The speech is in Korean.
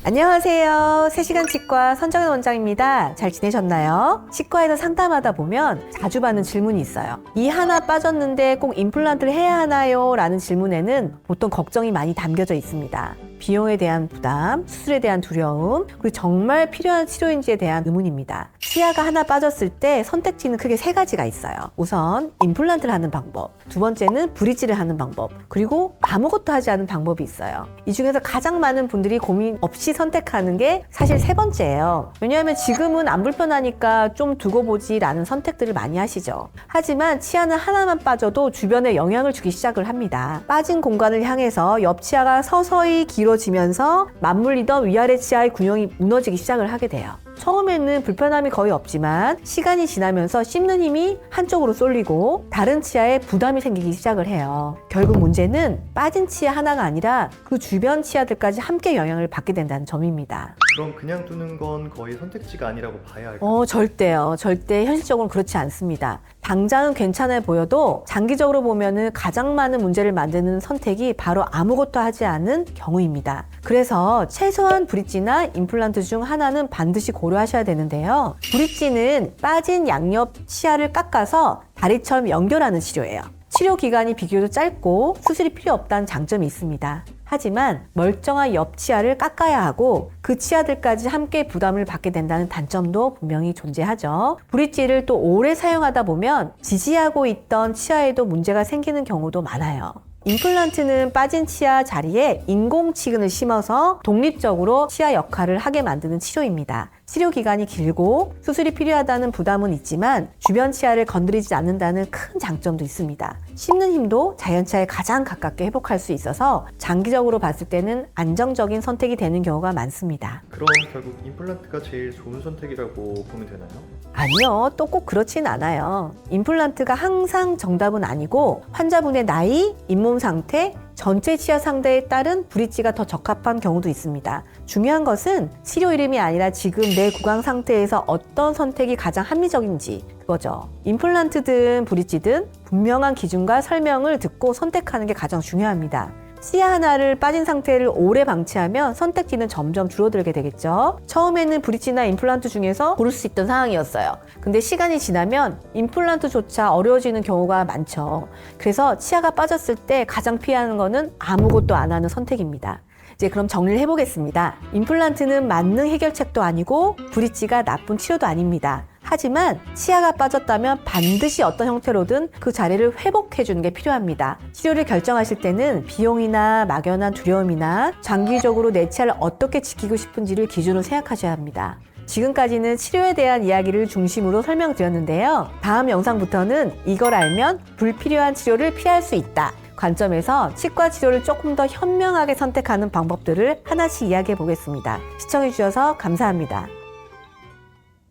안녕하세요. 3시간 치과 선정현 원장입니다. 잘 지내셨나요? 치과에서 상담하다 보면 자주 받는 질문이 있어요. 이 하나 빠졌는데 꼭 임플란트를 해야 하나요? 라는 질문에는 보통 걱정이 많이 담겨져 있습니다. 비용에 대한 부담, 수술에 대한 두려움, 그리고 정말 필요한 치료인지에 대한 의문입니다. 치아가 하나 빠졌을 때 선택지는 크게 3가지가 있어요. 우선 임플란트를 하는 방법, 두 번째는 브릿지를 하는 방법, 그리고 아무것도 하지 않은 방법이 있어요. 이 중에서 가장 많은 분들이 고민 없이 선택하는 게 사실 3번째예요. 왜냐하면 지금은 안 불편하니까 좀 두고 보지 라는 선택들을 많이 하시죠. 하지만 치아는 하나만 빠져도 주변에 영향을 주기 시작을 합니다. 빠진 공간을 향해서 옆 치아가 서서히 길어지면서 맞물리던 위아래 치아의 균형이 무너지기 시작을 하게 돼요. 처음에는 불편함이 거의 없지만 시간이 지나면서 씹는 힘이 한쪽으로 쏠리고 다른 치아에 부담이 생기기 시작을 해요. 결국 문제는 빠진 치아 하나가 아니라 그 주변 치아들까지 함께 영향을 받게 된다는 점입니다. 그럼 그냥 두는 건 거의 선택지가 아니라고 봐야 할까요? 절대요. 절대 현실적으로는 그렇지 않습니다. 당장은 괜찮아 보여도 장기적으로 보면은 가장 많은 문제를 만드는 선택이 바로 아무것도 하지 않은 경우입니다. 그래서 최소한 브릿지나 임플란트 중 하나는 반드시 고려하셔야 되는데요. 브릿지는 빠진 양옆 치아를 깎아서 다리처럼 연결하는 치료예요. 치료 기간이 비교적 짧고 수술이 필요 없다는 장점이 있습니다. 하지만 멀쩡한 옆 치아를 깎아야 하고 그 치아들까지 함께 부담을 받게 된다는 단점도 분명히 존재하죠. 브릿지를 또 오래 사용하다 보면 지지하고 있던 치아에도 문제가 생기는 경우도 많아요. 임플란트는 빠진 치아 자리에 인공치근을 심어서 독립적으로 치아 역할을 하게 만드는 치료입니다. 치료 기간이 길고 수술이 필요하다는 부담은 있지만 주변 치아를 건드리지 않는다는 큰 장점도 있습니다. 씹는 힘도 자연치아에 가장 가깝게 회복할 수 있어서 장기적으로 봤을 때는 안정적인 선택이 되는 경우가 많습니다. 그럼 결국 임플란트가 제일 좋은 선택이라고 보면 되나요? 아니요, 또 꼭 그렇진 않아요. 임플란트가 항상 정답은 아니고 환자분의 나이, 잇몸 상태, 전체 치아 상태에 따른 브릿지가 더 적합한 경우도 있습니다. 중요한 것은 치료 이름이 아니라 지금 내 구강 상태에서 어떤 선택이 가장 합리적인지 그거죠. 임플란트든 브릿지든 분명한 기준과 설명을 듣고 선택하는 게 가장 중요합니다. 치아 하나를 빠진 상태를 오래 방치하면 선택지는 점점 줄어들게 되겠죠. 처음에는 브릿지나 임플란트 중에서 고를 수 있던 상황이었어요. 근데 시간이 지나면 임플란트조차 어려워지는 경우가 많죠. 그래서 치아가 빠졌을 때 가장 피하는 거는 아무것도 안 하는 선택입니다. 이제 그럼 정리를 해보겠습니다. 임플란트는 만능 해결책도 아니고 브릿지가 나쁜 치료도 아닙니다. 하지만 치아가 빠졌다면 반드시 어떤 형태로든 그 자리를 회복해주는 게 필요합니다. 치료를 결정하실 때는 비용이나 막연한 두려움이나 장기적으로 내 치아를 어떻게 지키고 싶은지를 기준으로 생각하셔야 합니다. 지금까지는 치료에 대한 이야기를 중심으로 설명드렸는데요. 다음 영상부터는 이걸 알면 불필요한 치료를 피할 수 있다 관점에서 치과 치료를 조금 더 현명하게 선택하는 방법들을 하나씩 이야기해 보겠습니다. 시청해 주셔서 감사합니다.